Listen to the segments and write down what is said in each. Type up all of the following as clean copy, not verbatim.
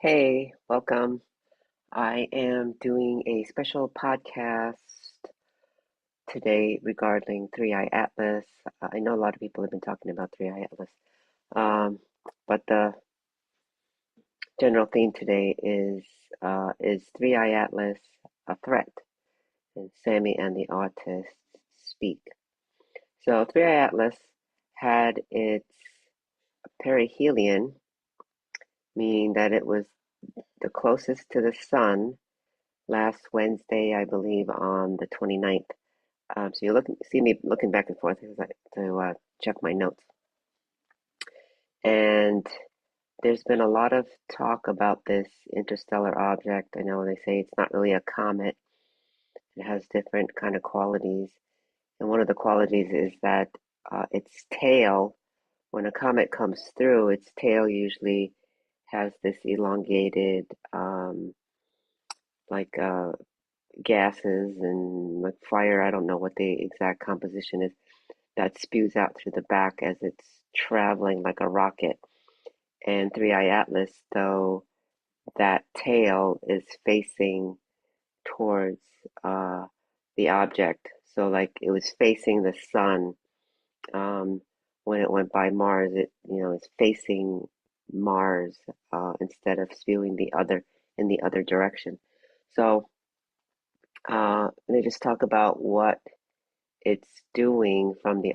Hey, welcome. I am doing a special podcast today regarding Three Eye Atlas. I know a lot of people have been talking about Three Eye Atlas, um, but the general theme today is Three Eye Atlas a threat? And Sammie and the Autists speak. So Three Eye Atlas had its perihelion, meaning that it was the closest to the sun last Wednesday, I believe, on the 29th. So you see me looking back and forth to check my notes. And there's been a lot of talk about this interstellar object. I know they say it's not really a comet. It has different kind of qualities. And one of the qualities is that its tail, when a comet comes through, its tail usually has this elongated, like gases and like fire. I don't know what the exact composition is that spews out through the back as it's traveling like a rocket. And Three Eye Atlas, though, that tail is facing towards uh, the object. So, like it was facing the sun um, when it went by Mars. It's facing Mars instead of spewing in the other direction. So, they just talk about what it's doing from the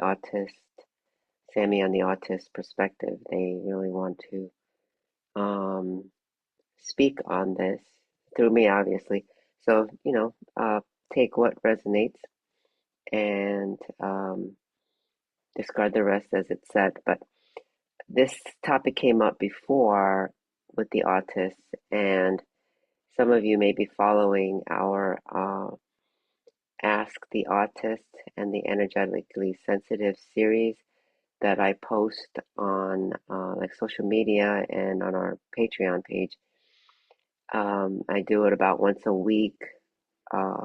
Sammie and the autist perspective. They really want to speak on this through me, obviously. So, take what resonates and discard the rest as it's said. But this topic came up before with the autists, and some of you may be following our Ask the Autist and the Energetically Sensitive series that I post on like social media and on our Patreon page. I do it about once a week, uh,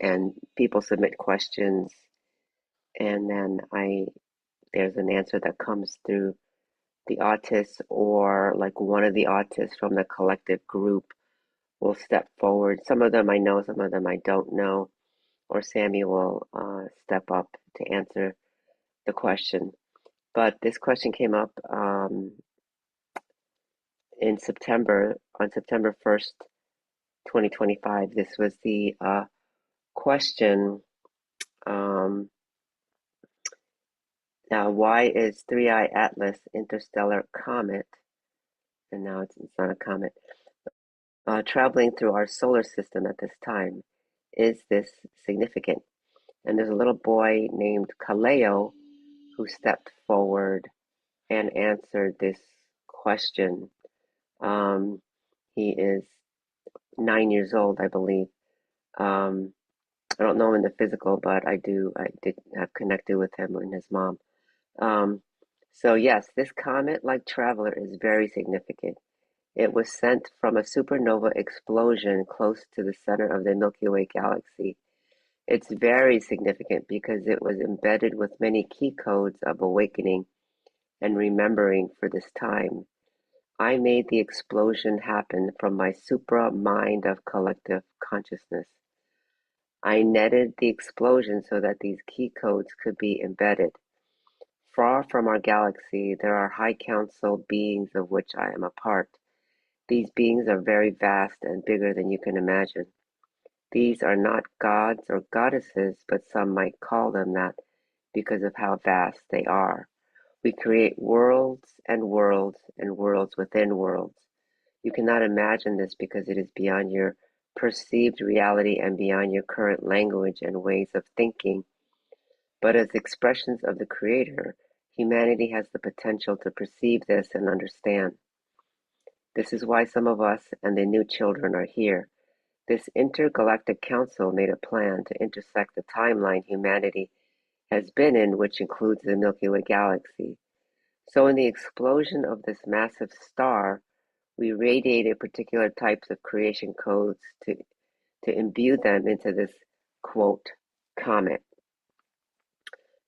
and people submit questions, and then there's an answer that comes through the autists, or like one of the autists from the collective group will step forward. Some of them I know, some of them I don't know, or Sammie will step up to answer the question. But this question came up in September, on September 1st, 2025. This was the question. Um, Now, why is Three Eye Atlas interstellar comet, and now it's not a comet, traveling through our solar system at this time? Is this significant? And there's a little boy named Kaleo who stepped forward and answered this question. Um, he is 9 years old, I believe. Um, I don't know him in the physical, but I did have connected with him and his mom. Um, so yes, this comet-like traveler is very significant. It was sent from a supernova explosion close to the center of the Milky Way galaxy. It's very significant because it was embedded with many key codes of awakening and remembering for this time. I made the explosion happen from my supra mind of collective consciousness. I netted the explosion so that these key codes could be embedded. Far from our galaxy, there are high council beings of which I am a part. These beings are very vast and bigger than you can imagine. These are not gods or goddesses, but some might call them that because of how vast they are. We create worlds and worlds and worlds within worlds. You cannot imagine this because it is beyond your perceived reality and beyond your current language and ways of thinking. But as expressions of the Creator, humanity has the potential to perceive this and understand. This is why some of us and the new children are here. This intergalactic council made a plan to intersect the timeline humanity has been in, which includes the Milky Way galaxy. So in the explosion of this massive star, we radiated particular types of creation codes to imbue them into this, quote, comet.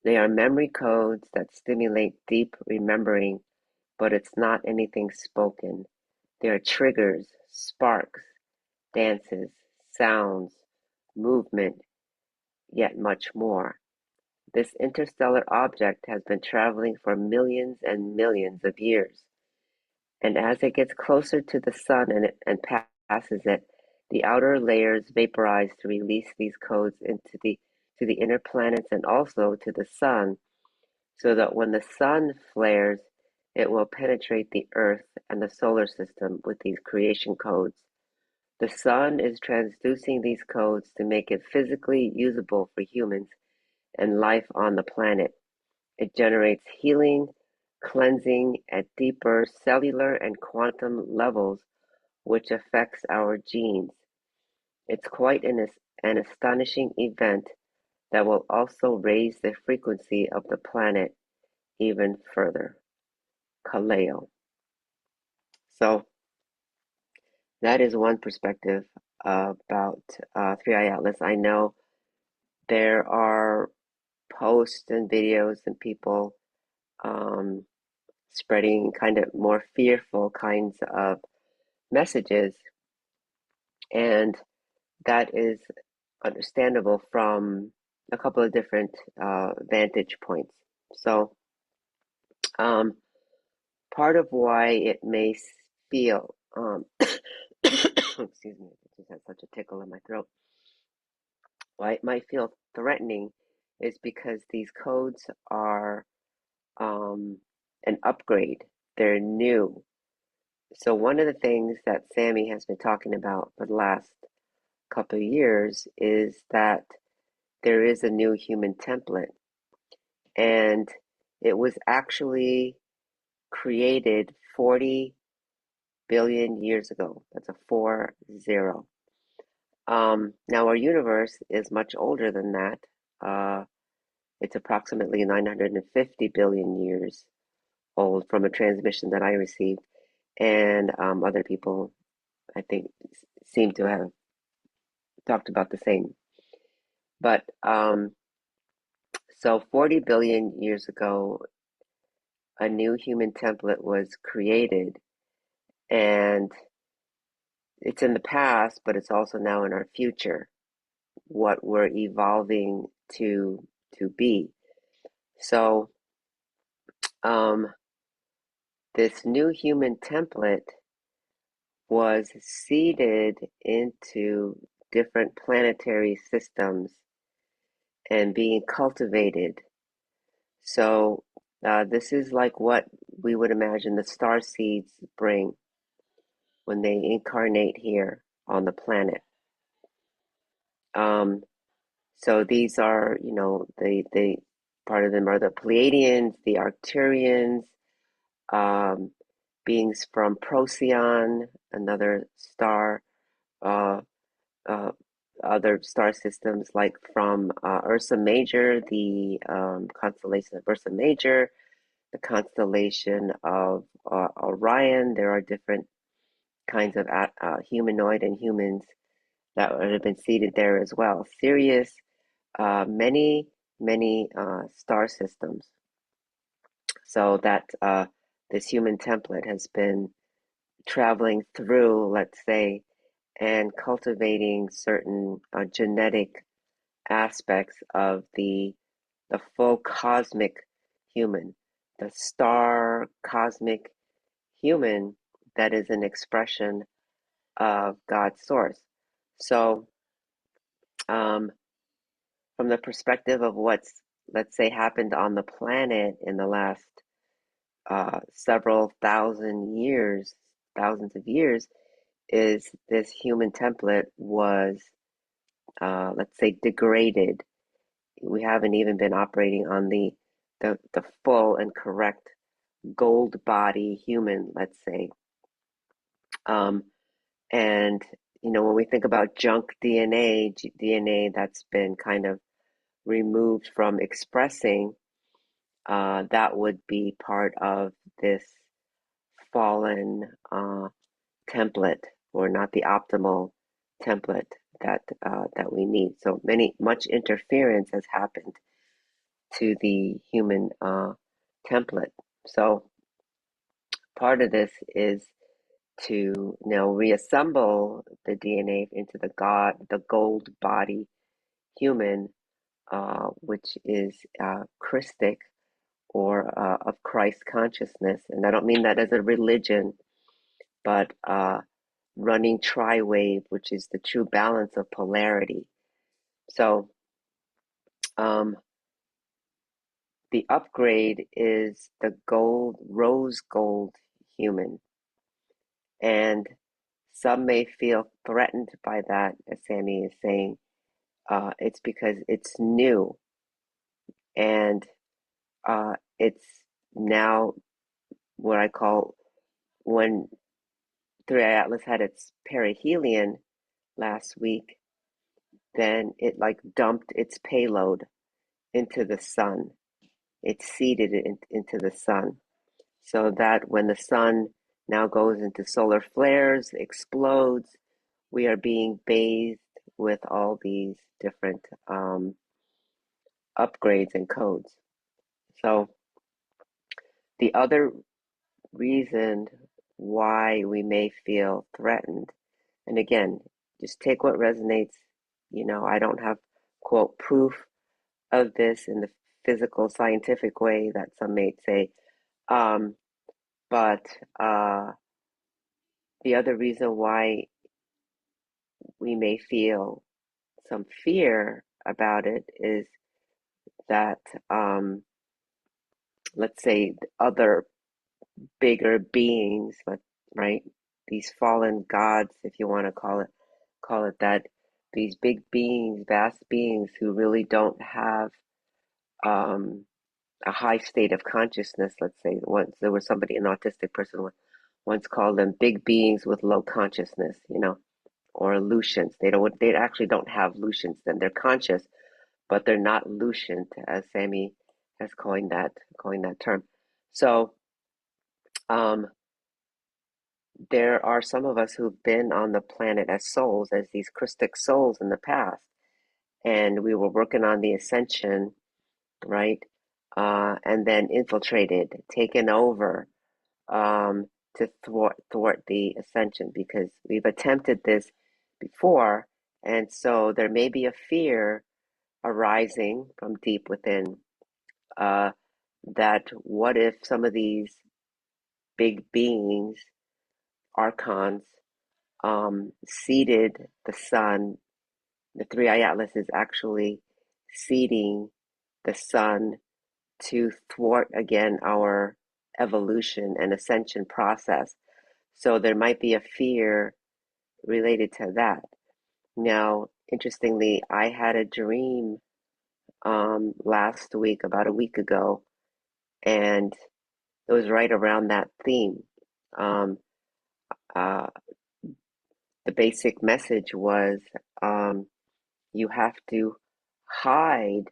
They are memory codes that stimulate deep remembering, but it's not anything spoken. There are triggers, sparks, dances, sounds, movement, yet much more. This interstellar object has been traveling for millions and millions of years, and as it gets closer to the sun and passes it, the outer layers vaporize to release these codes into to the inner planets and also to the sun, so that when the sun flares, it will penetrate the Earth and the solar system with these creation codes. The sun is transducing these codes to make it physically usable for humans and life on the planet. It generates healing, cleansing at deeper cellular and quantum levels, which affects our genes. It's quite an astonishing event that will also raise the frequency of the planet even further. Kaleo. So that is one perspective about 3i Atlas. I know there are posts and videos and people um, spreading kind of more fearful kinds of messages, and that is understandable from a couple of different vantage points. So, um, part of why it may feel, excuse me, I just had such a tickle in my throat, why it might feel threatening is because these codes are an upgrade. They're new. So one of the things that Sammie has been talking about for the last couple of years is that there is a new human template, and it was actually created 40 billion years ago. That's a 40. Now our universe is much older than that. It's approximately 950 billion years old from a transmission that I received, and other people, I think, seem to have talked about the same. But so 40 billion years ago, a new human template was created, and it's in the past, but it's also now in our future, what we're evolving to be. So this new human template was seeded into different planetary systems and being cultivated. So this is like what we would imagine the star seeds bring when they incarnate here on the planet. Um, so these are, the part of them are the Pleiadians, the Arcturians, um, beings from Procyon, another star, uh, uh, other star systems like from Ursa Major, the constellation of Ursa Major, the constellation of Orion. There are different kinds of humanoid and humans that would have been seated there as well. Sirius, many, many star systems. So that this human template has been traveling through, let's say, and cultivating certain genetic aspects of the full cosmic human, the star cosmic human that is an expression of God's source. So, um, from the perspective of what's, let's say, happened on the planet in the last several thousands of years, is this human template was, let's say, degraded. We haven't even been operating on the full and correct gold body human, let's say. Um, and when we think about junk DNA, DNA that's been kind of removed from expressing, that would be part of this fallen template, or not the optimal template that we need. So much interference has happened to the human template. So part of this is to now reassemble the DNA into the gold body human, which is Christic or of Christ consciousness. And I don't mean that as a religion, but running tri-wave, which is the true balance of polarity. So the upgrade is the rose gold human. And some may feel threatened by that, as Sammie is saying. It's because it's new and it's now what I call, when 3i Atlas had its perihelion last week, then it like dumped its payload into the sun. It seeded it into the sun, so that when the sun now goes into solar flares, explodes, we are being bathed with all these different upgrades and codes. So the other reason why we may feel threatened, and again, just take what resonates. I don't have, quote, proof of this in the physical scientific way that some may say. But the other reason why we may feel some fear about it is that, let's say, other bigger beings, right? These fallen gods, if you want to call it that. These big beings, vast beings who really don't have a high state of consciousness. Let's say once there was somebody, an autistic person, once called them big beings with low consciousness, or Luscience. They actually don't have Luscience. Then they're conscious, but they're not lucent, as Sammie has coined that term. So there are some of us who've been on the planet as souls, as these Christic souls in the past, and we were working on the Ascension, right? And then infiltrated, taken over, to thwart the Ascension, because we've attempted this before, and so there may be a fear arising from deep within, that what if some of these big beings, Archons, seeded the sun. The 3i Atlas is actually seeding the sun to thwart again our evolution and ascension process. So there might be a fear related to that. Now, interestingly, I had a dream last week, about a week ago, and it was right around that theme. Um, uh, the basic message was, you have to hide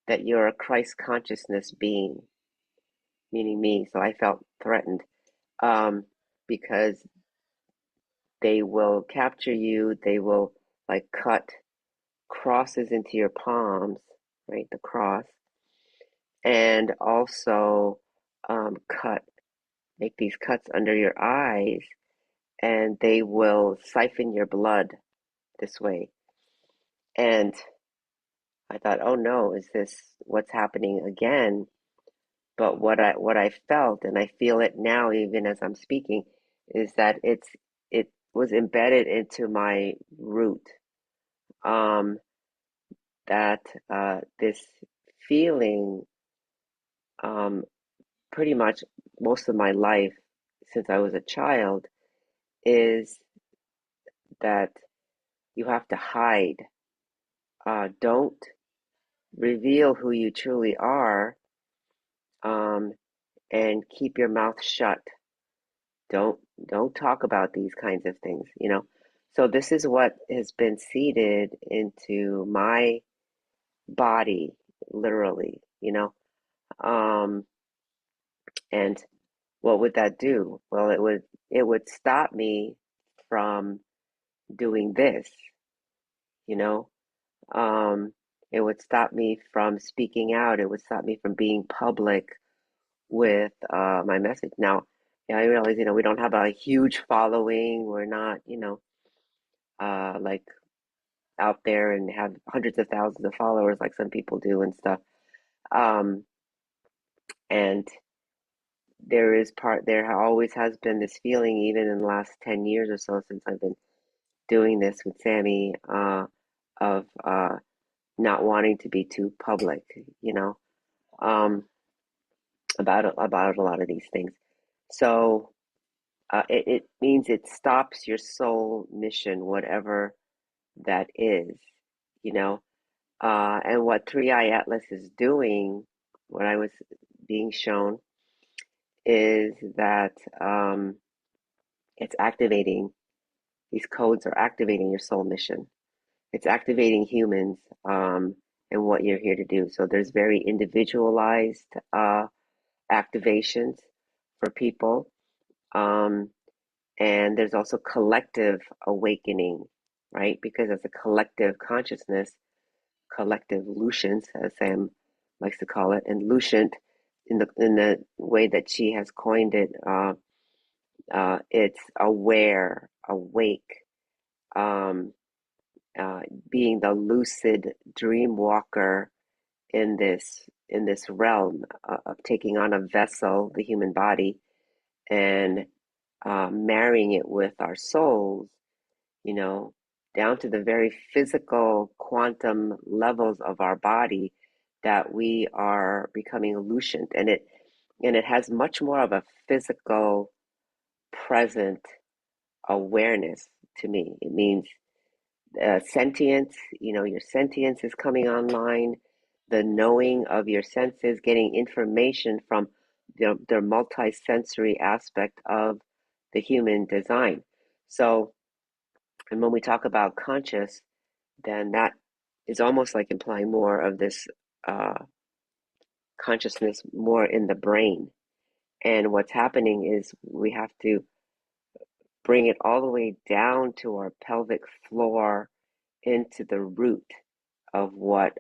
that you're a Christ consciousness being, meaning me. So I felt threatened, because they will capture you. They will like cut crosses into your palms, right? The cross, and also make these cuts under your eyes, and they will siphon your blood this way. And I thought, oh no, is this what's happening again? But what I felt, and I feel it now even as I'm speaking, is that it was embedded into my root. That this feeling, pretty much most of my life since I was a child, is that you have to hide. Don't reveal who you truly are, and keep your mouth shut. Don't don't talk about these kinds of things. So this is what has been seeded into my body, literally. Um, and what would that do? Well, it would stop me from doing this, you know. Um, it would stop me from speaking out. It would stop me from being public with my message. Now, Yeah, I realize, we don't have a huge following. We're not, like out there and have hundreds of thousands of followers like some people do and stuff. Um, and there always has been this feeling, even in the last 10 years or so since I've been doing this with Sammie, of not wanting to be too public, um, about a lot of these things. So it means it stops your soul mission, whatever that is, you know. And what Three Eye Atlas is doing, what I was being shown, is that it's activating, these codes are activating your soul mission. It's activating humans and what you're here to do. So there's very individualized activations for people. Um, and there's also collective awakening, right? Because as a collective consciousness, collective Luscience, as Sam likes to call it, and Lucient, in the way that she has coined it, it's aware, awake, um, uh, being the lucid dream walker in this realm of taking on a vessel, the human body, and marrying it with our souls, you know, down to the very physical quantum levels of our body, that we are becoming lucent, and it has much more of a physical present awareness to me. It means sentience, your sentience is coming online, the knowing of your senses, getting information from the multi-sensory aspect of the human design. So, and when we talk about conscious, then that is almost like implying more of this uh, consciousness more in the brain. And what's happening is we have to bring it all the way down to our pelvic floor, into the root of what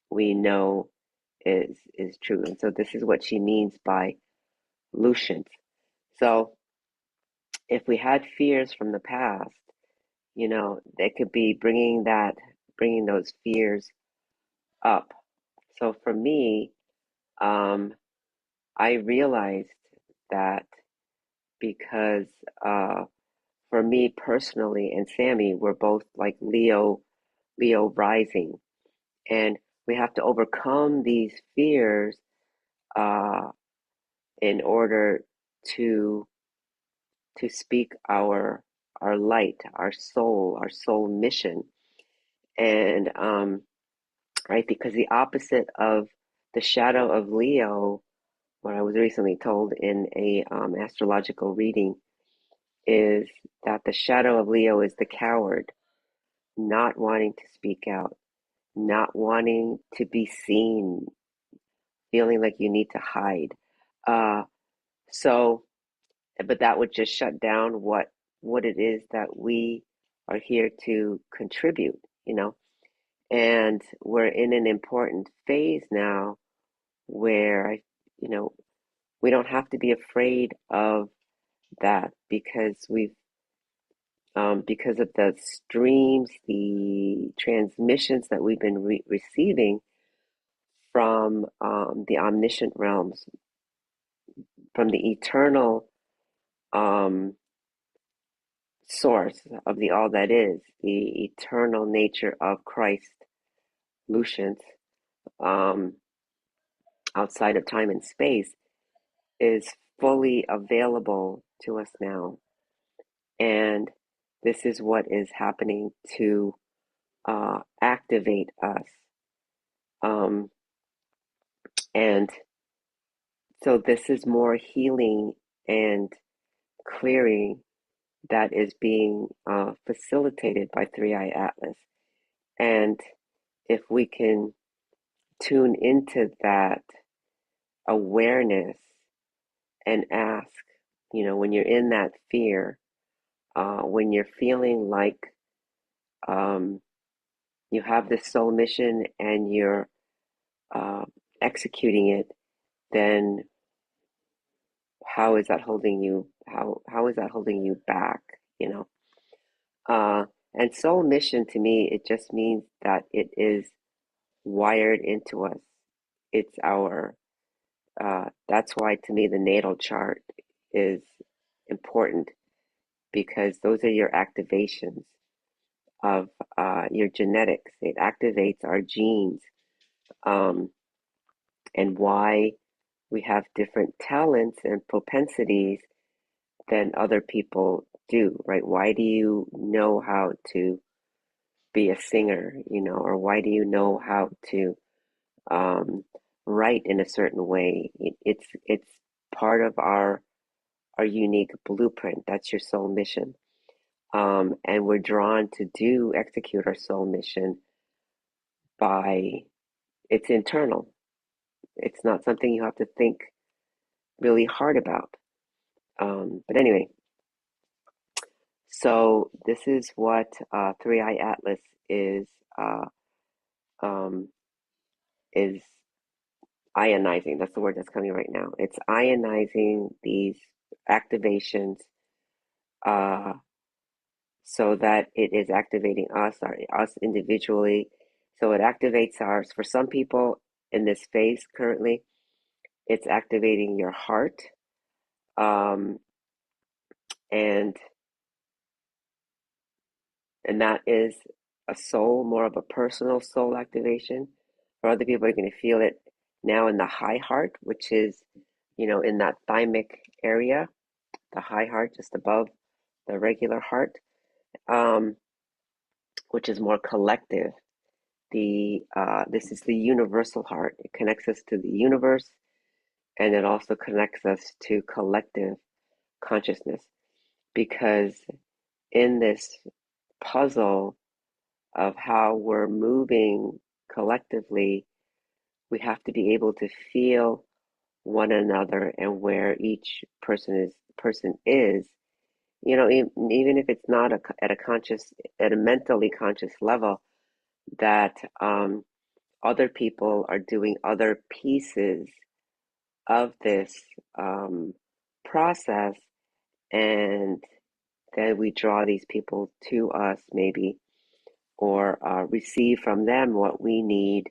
we know is true. And so this is what she means by lucent. So if we had fears from the past, they could be bringing those fears up. So for me, I realized that because for me personally and Sammie, we're both like Leo rising, and we have to overcome these fears uh, in order to speak our light, our soul mission, and right, because the opposite of the shadow of Leo, what I was recently told in a astrological reading, is that the shadow of Leo is the coward, not wanting to speak out, not wanting to be seen, feeling like you need to hide. Uh, so, but that would just shut down what it is that we are here to contribute, And we're in an important phase now where you know, we don't have to be afraid of that, because of the streams, the transmissions that we've been receiving from the omniscient realms, from the eternal um, source of the all that is, the eternal nature of Christ, Lucience, um, outside of time and space, is fully available to us now. And this is what is happening to activate us. Um, and so this is more healing and clearing that is being facilitated by Three Eye Atlas. And if we can tune into that awareness and ask, when you're in that fear, when you're feeling like um, you have this soul mission and you're uh, executing it, then how is that holding you? How is that holding you back? You know, uh, and soul mission to me, it just means that it is wired into us. It's our that's why to me the natal chart is important because those are your activations of your genetics. It activates our genes, um, and why we have different talents and propensities than other people do, right? Why do you know how to be a singer, you know, or why do you know how to um, write in a certain way? It's part of our unique blueprint. That's your soul mission. And we're drawn to execute our soul mission by it's internal. It's not something you have to think really hard about. But anyway, so this is what Three Eye Atlas uh, um, is ionizing. That's the word that's coming right now. It's ionizing these activations uh, so that it is activating us individually. So it activates ours. For some people in this phase currently, it's activating your heart, um, and that is a soul, more of a personal soul activation. For other people, are going to feel it now in the high heart, which is, you know, in that thymic area, the high heart just above the regular heart, um, which is more collective. This is the universal heart. It connects us to the universe, and it also connects us to collective consciousness. Because in this puzzle of how we're moving collectively, we have to be able to feel one another and where each person is. You know, even if it's not at a conscious, at a mentally conscious level, that other people are doing other pieces of this um, process, and then we draw these people to us, maybe, or receive from them what we need,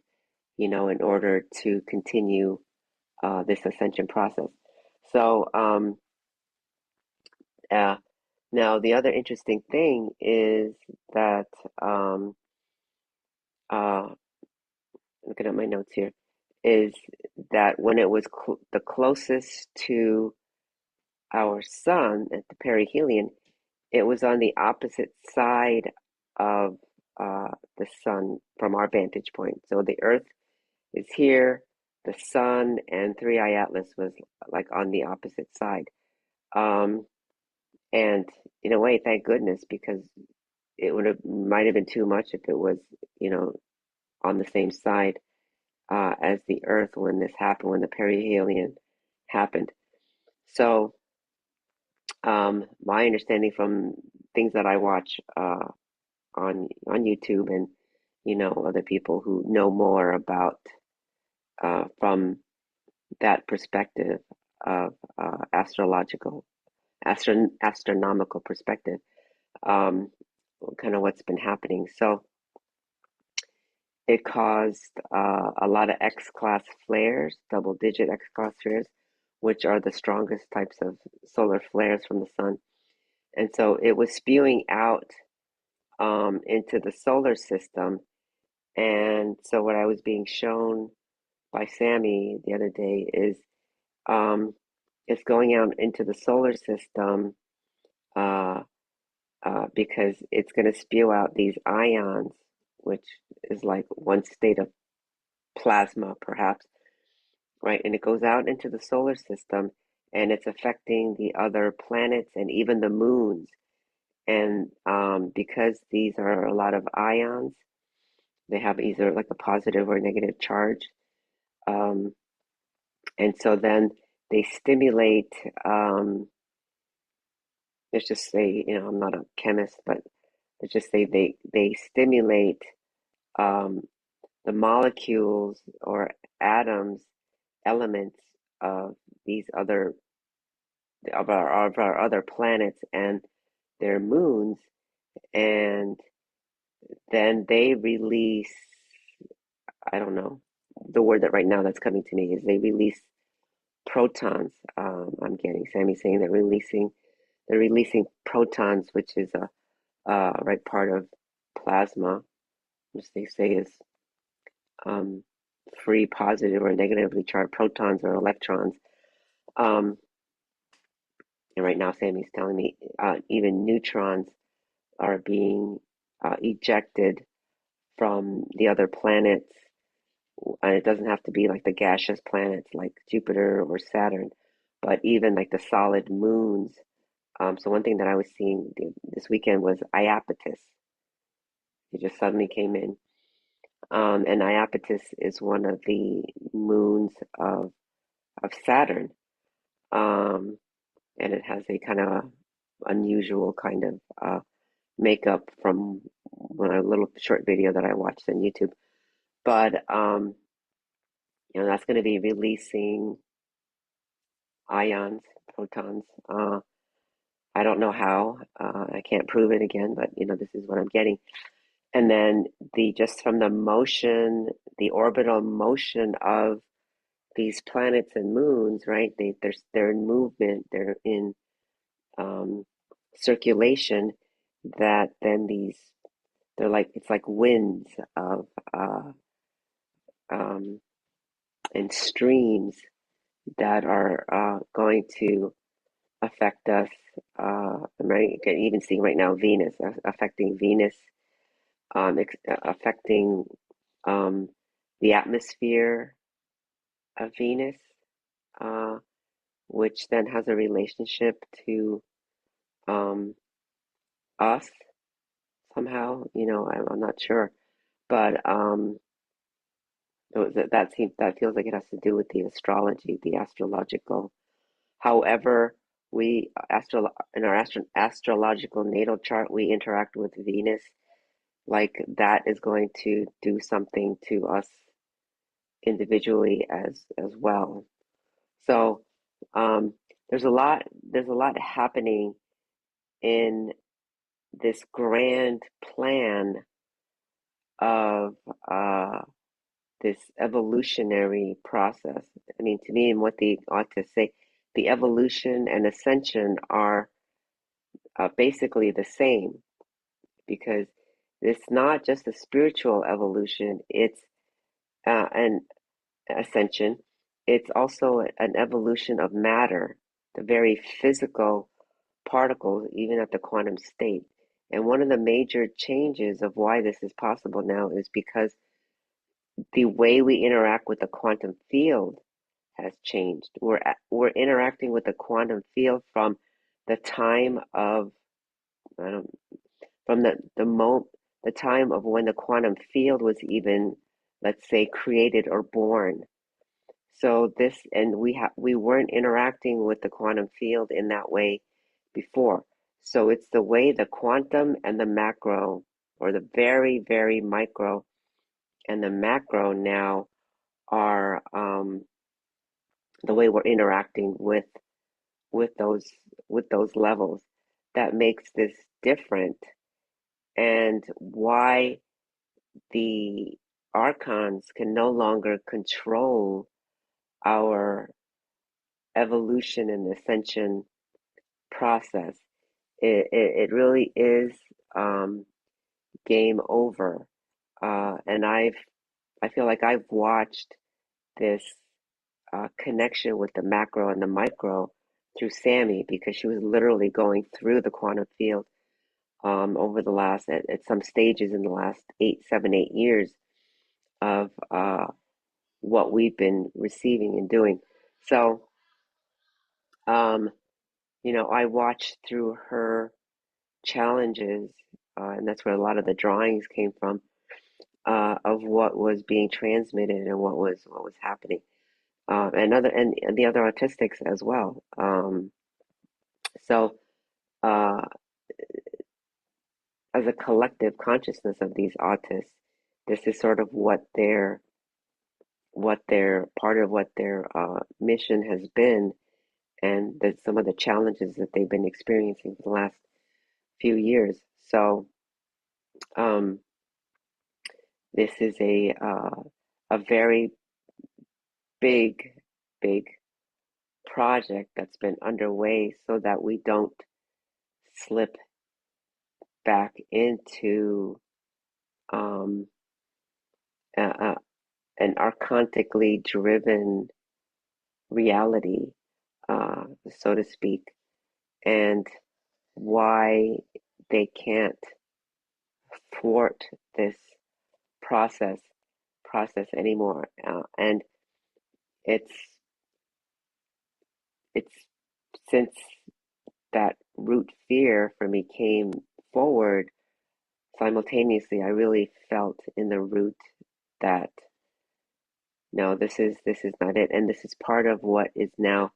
you know, in order to continue this ascension process. So uh, now the other interesting thing is that uh, looking at my notes here, is that when it was the closest to our sun at the perihelion, it was on the opposite side of the sun from our vantage point. So the Earth is here, the sun and Three Eye Atlas was like on the opposite side. Um, and in a way, thank goodness, because it might have been too much if it was, you know, on the same side as the Earth when this happened, when the perihelion happened. So, my understanding from things that I watch on YouTube and you know other people who know more about from that perspective of astronomical perspective, um, kind of what's been happening. So it caused a lot of X-class flares, double-digit X-class flares, which are the strongest types of solar flares from the sun. And so it was spewing out into the solar system. And so what I was being shown by Sammie the other day is um, it's going out into the solar system uh, because it's going to spew out these ions, which is like one state of plasma, perhaps, right? And it goes out into the solar system and it's affecting the other planets and even the moons. And because these are a lot of ions, they have either like a positive or negative charge. Um, and so then they stimulate, let's just say, you know, I'm not a chemist, but let's just say they stimulate um, the molecules or atoms, elements of these other of our other planets and their moons, and then they release, I don't know, the word that right now that's coming to me is they release protons. I'm getting Sammie saying they're releasing protons, which is a right part of plasma, which they say is um, free positive or negatively charged protons or electrons. Um, and right now, Sammie's telling me even neutrons are being ejected from the other planets. And it doesn't have to be like the gaseous planets like Jupiter or Saturn, but even like the solid moons. So one thing that I was seeing this weekend was Iapetus. It just suddenly came in. And Iapetus is one of the moons of Saturn. Um, and it has a kind of unusual kind of makeup from a little short video that I watched on YouTube. But that's going to be releasing ions, protons. I don't know how. I can't prove it again, but this is what I'm getting. And then just from the motion, the orbital motion of these planets and moons, right? They're in movement. They're in circulation. That then it's like winds of um, and streams that are going to affect us. Right, you can even see right now Venus affecting Venus, affecting the atmosphere of Venus, uh, which then has a relationship to um, us somehow. I'm not sure, but that feels like it has to do with the astrology, the astrological. However, we in our astrological natal chart, we interact with Venus, like that is going to do something to us individually as well. So um, there's a lot happening in this grand plan of this evolutionary process. I mean, to me, and what the autists say, the evolution and ascension are basically the same, because it's not just a spiritual evolution, it's an ascension, it's also an evolution of matter, the very physical particles, even at the quantum state. And one of the major changes of why this is possible now is because the way we interact with the quantum field has changed. We're interacting with the quantum field from the time of I don't from the time of when the quantum field was even, let's say, created or born. So we weren't interacting with the quantum field in that way before. So it's the way the quantum and the macro, or the very, very micro and the macro now are the way we're interacting with those with those levels, that makes this different, and why the Archons can no longer control our evolution and ascension process. It really is game over. And I feel like I've watched this connection with the macro and the micro through Sammie, because she was literally going through the quantum field over the last, at some stages in the last 8 years of what we've been receiving and doing. So, um, I watched through her challenges, and that's where a lot of the drawings came from, of what was being transmitted and what was happening, and the other autistics as well. So, uh, as a collective consciousness of these autists, this is sort of what their part of what their mission has been, and some of the challenges that they've been experiencing for the last few years. So um, this is a very big, big project that's been underway so that we don't slip back into um, an archontically driven reality, so to speak, and why they can't thwart this process anymore. And it's it's since that root fear for me came forward simultaneously, I really felt in the root that no, this is not it, and this is part of what is now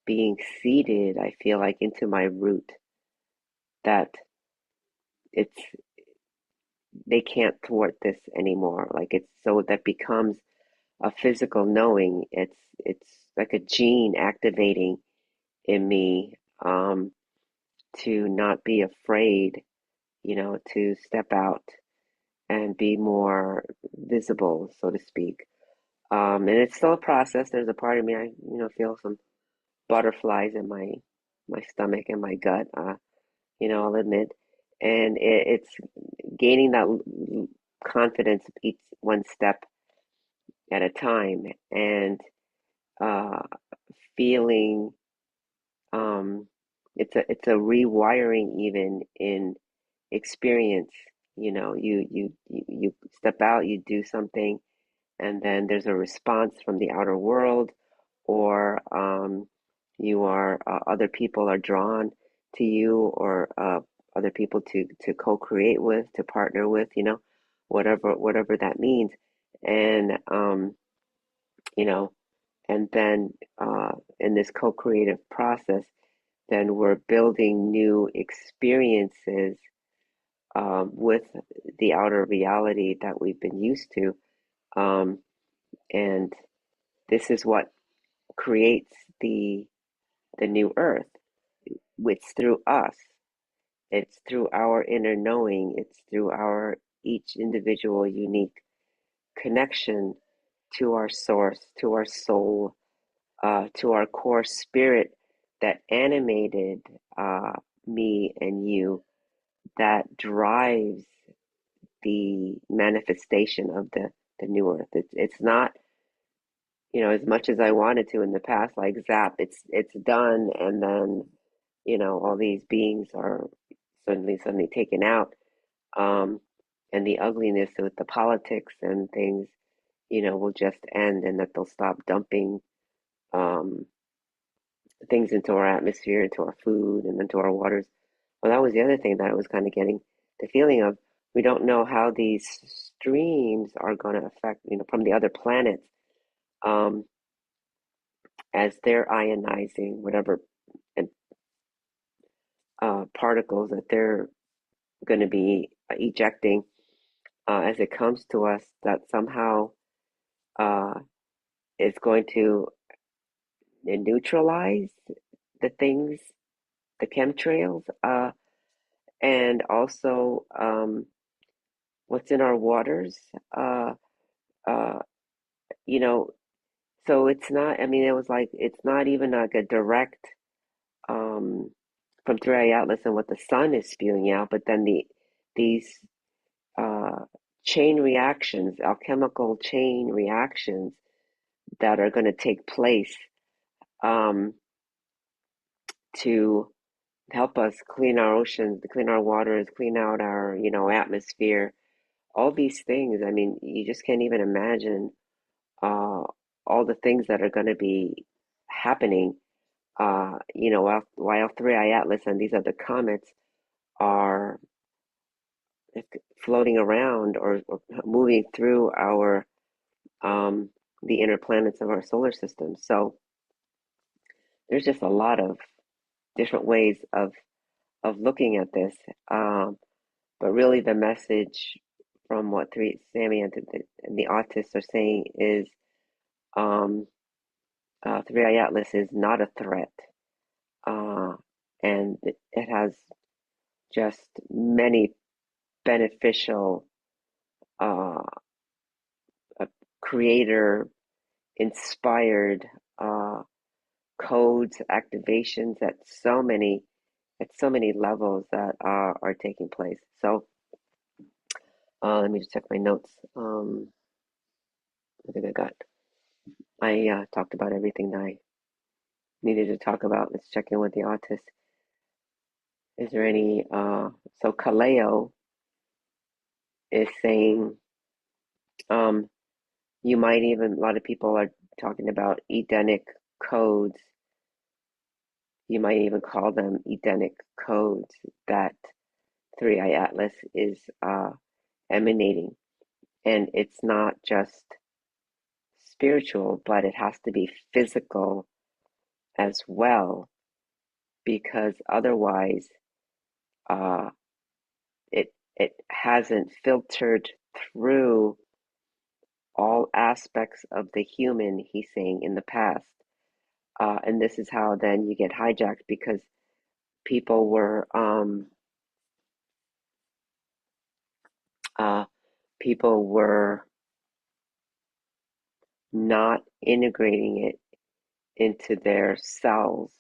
being seeded. I feel like into my root that it's they can't thwart this anymore. Like it's so that becomes a physical knowing. It's like a gene activating in me, to not be afraid, to step out and be more visible, so to speak. And it's still a process. There's a part of me I feel some butterflies in my stomach and my gut. I'll admit, and it's gaining that confidence each one step at a time, and uh, feeling it's a rewiring even in experience. You step out, you do something, and then there's a response from the outer world, or you are other people are drawn to you, or other people to co-create with, to partner with, whatever that means, and you know, and then in this co-creative process, then we're building new experiences with the outer reality that we've been used to, um, and this is what creates the new earth. It's through us. It's through our inner knowing. It's through our each individual unique connection to our source, to our soul, to our core spirit that animated me and you, that drives the manifestation of the new earth. It's not, as much as I wanted to in the past, like zap, it's done, and then all these beings are suddenly taken out, um, and the ugliness with the politics and things, will just end, and that they'll stop dumping um, things into our atmosphere, into our food, and into our waters. Well, that was the other thing that I was kind of getting the feeling of. We don't know how these streams are going to affect, from the other planets, um, as they're ionizing whatever particles that they're going to be ejecting as it comes to us, that somehow uh, is going to neutralize the things, the chemtrails, and also what's in our waters. Uh, uh, you know, so it's not, I mean, it was like, it's not even like a direct um, from 3i Atlas and what the sun is spewing out, but then these uh, chain reactions, alchemical chain reactions that are going to take place um, to help us clean our oceans, clean our waters, clean out our, atmosphere, all these things. I mean, you just can't even imagine uh, all the things that are going to be happening, while 3i Atlas and these other comets are floating around, or moving through our um, the inner planets of our solar system. So there's just a lot of different ways of looking at this. But really, the message from what Sammie and the Autists are saying is, um, 3i Atlas is not a threat. uh, and it has just many beneficial uh, creator inspired uh, codes, activations at so many levels that are taking place. So let me just check my notes. I think I talked about everything that I needed to talk about. Let's check in with the autist. Is there any, so Kaleo is saying, um, you might even, a lot of people are talking about Edenic codes. You might even call them Edenic codes that 3i Atlas is emanating. And it's not just spiritual, but it has to be physical as well, because otherwise uh, it hasn't filtered through all aspects of the human, he's saying, in the past. And this is how then you get hijacked, because people were uh, people were not integrating it into their cells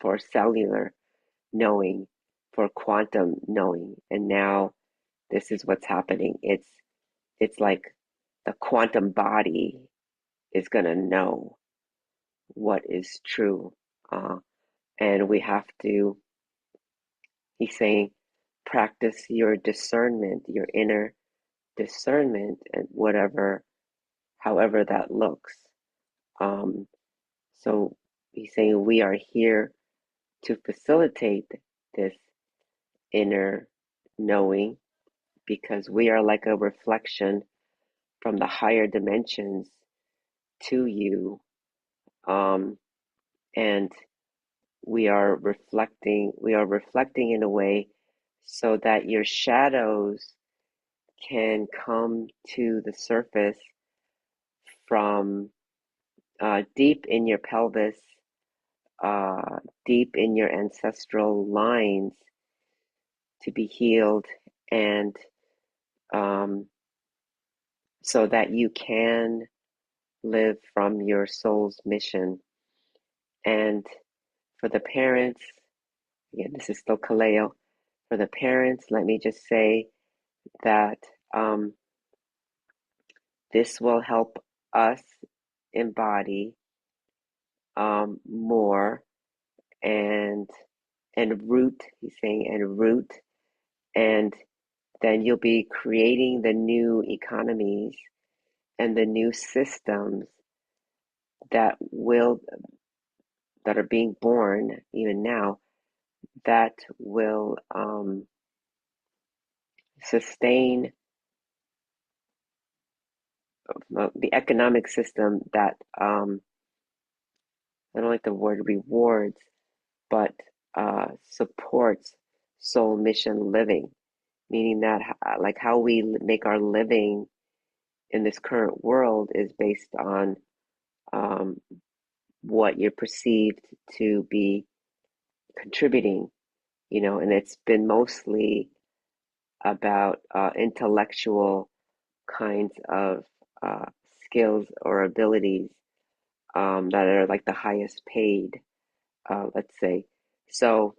for cellular knowing, for quantum knowing. And now this is what's happening. It's like the quantum body is gonna know what is true. And we have to, he's saying, practice your discernment, your inner discernment, and whatever, however that looks. Um, so he's saying we are here to facilitate this inner knowing, because we are like a reflection from the higher dimensions to you. And we are reflecting in a way so that your shadows can come to the surface from deep in your pelvis, deep in your ancestral lines, to be healed, and um, so that you can live from your soul's mission. And for the parents, again, this is still Kaleo. For the parents, let me just say that um, this will help us embody more and root. He's saying and root, and then you'll be creating the new economies and the new systems that will that are being born even now, that will sustain the economic system that I don't like the word rewards, but supports soul mission living, meaning that like how we make our living in this current world is based on um, what you're perceived to be contributing, and it's been mostly about intellectual kinds of uh, skills or abilities that are like the highest paid, let's say. So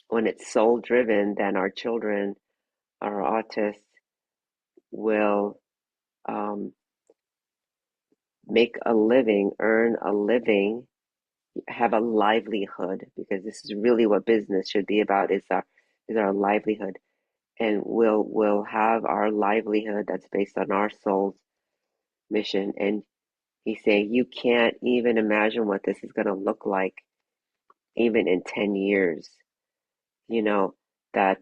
when it's soul driven, then our children, our autists, will um, make a living, earn a living, have a livelihood, because this is really what business should be about, is our livelihood. And we'll have our livelihood that's based on our soul's mission. And he's saying you can't even imagine what this is going to look like even in 10 years, you know, that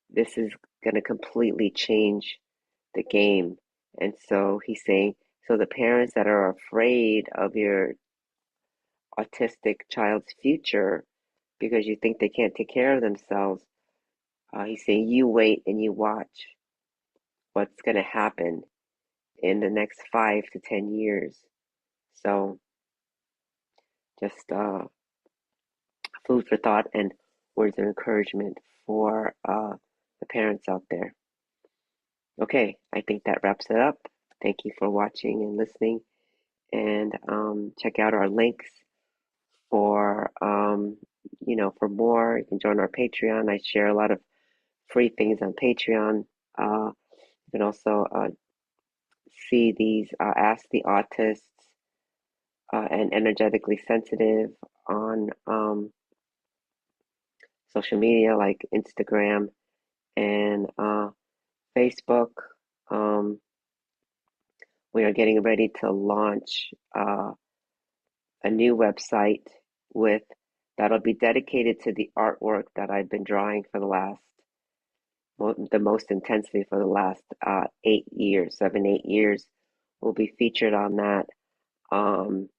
this is going to completely change the game. And so he's saying, so the parents that are afraid of your autistic child's future because you think they can't take care of themselves, he's saying you wait and you watch what's going to happen in the next 5 to 10 years. So just food for thought and words of encouragement for the parents out there. Okay, I think that wraps it up. Thank you for watching and listening. And check out our links for for more. You can join our Patreon. I share a lot of free things on Patreon. You can also see these Ask the Autists and Energetically Sensitive on social media like Instagram and Facebook. We are getting ready to launch a new website with that'll be dedicated to the artwork that I've been drawing for the most intensely for the last 8 years, 7, 8 years. Will be featured on that, and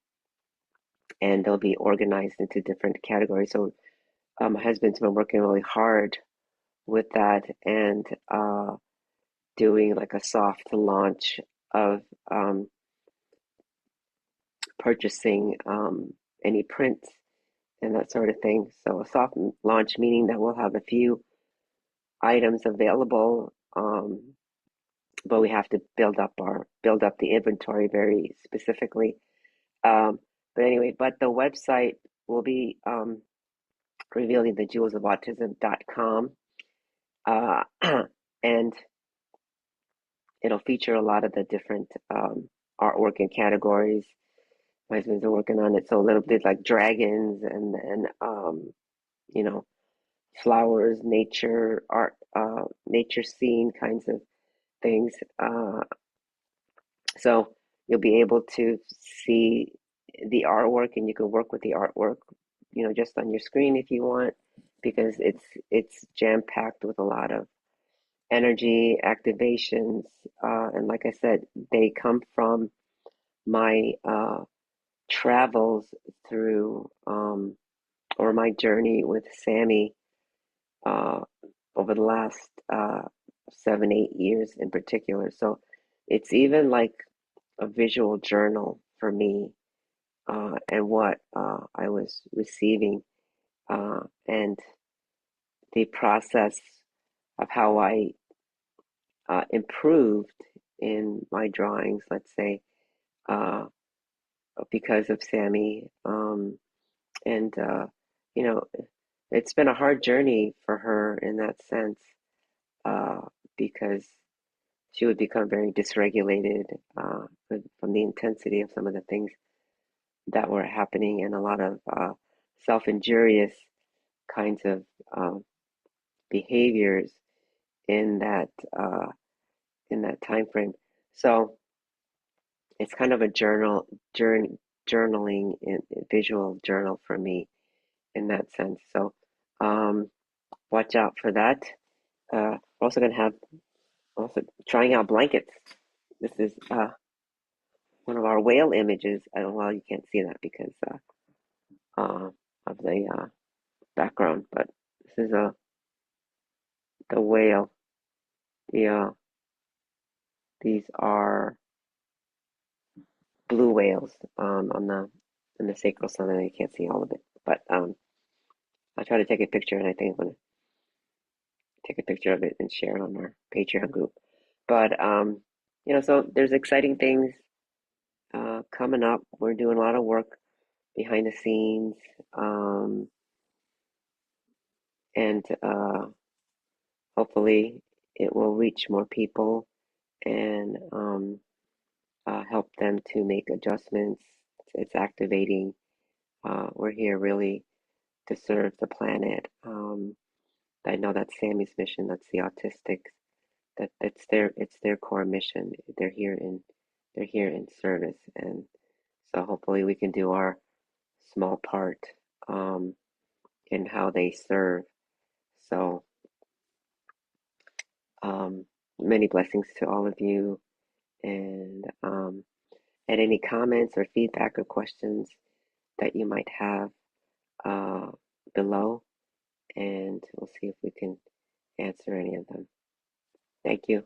they'll be organized into different categories. So my husband's been working really hard with that and doing like a soft launch of purchasing any prints and that sort of thing. So a soft launch meaning that we'll have a few items available, but we have to build up the inventory very specifically. But anyway, but the website will be revealing the jewels of autism.com, and it'll feature a lot of the different artwork and categories. My husband's been working on it, so a little bit like dragons and you know flowers, nature, art, nature scene kinds of things. So you'll be able to see the artwork, and you can work with the artwork, just on your screen if you want, because it's jam packed with a lot of energy activations, and like I said, they come from my travels through or my journey with Sammie uh, over the last 7, 8 years in particular. So it's even like a visual journal for me, and what I was receiving, and the process of how I improved in my drawings, let's say, uh, because of Sammie. And, you know, it's been a hard journey for her in that sense, uh, because she would become very dysregulated from the intensity of some of the things that were happening, and a lot of self-injurious kinds of uh, behaviors in that uh, in that time frame. So it's kind of a journaling and visual journal for me in that sense. So um, watch out for that. We're also going to have also trying out blankets. This is one of our whale images. Well, you can't see that because of the background, but this is the whale. The these are blue whales on the in the sacral sun. You can't see all of it, but I'll try to take a picture, and I think I'm going to take a picture of it and share it on our Patreon group. But so there's exciting things coming up. We're doing a lot of work behind the scenes, and hopefully it will reach more people and help them to make adjustments. It's activating. We're here really to serve the planet. I know that's Sammie's mission. That's the autistics. It's their core mission. They're here in service, and so hopefully we can do our small part um, in how they serve. So many blessings to all of you, and add any comments or feedback or questions that you might have uh, below, and we'll see if we can answer any of them. Thank you.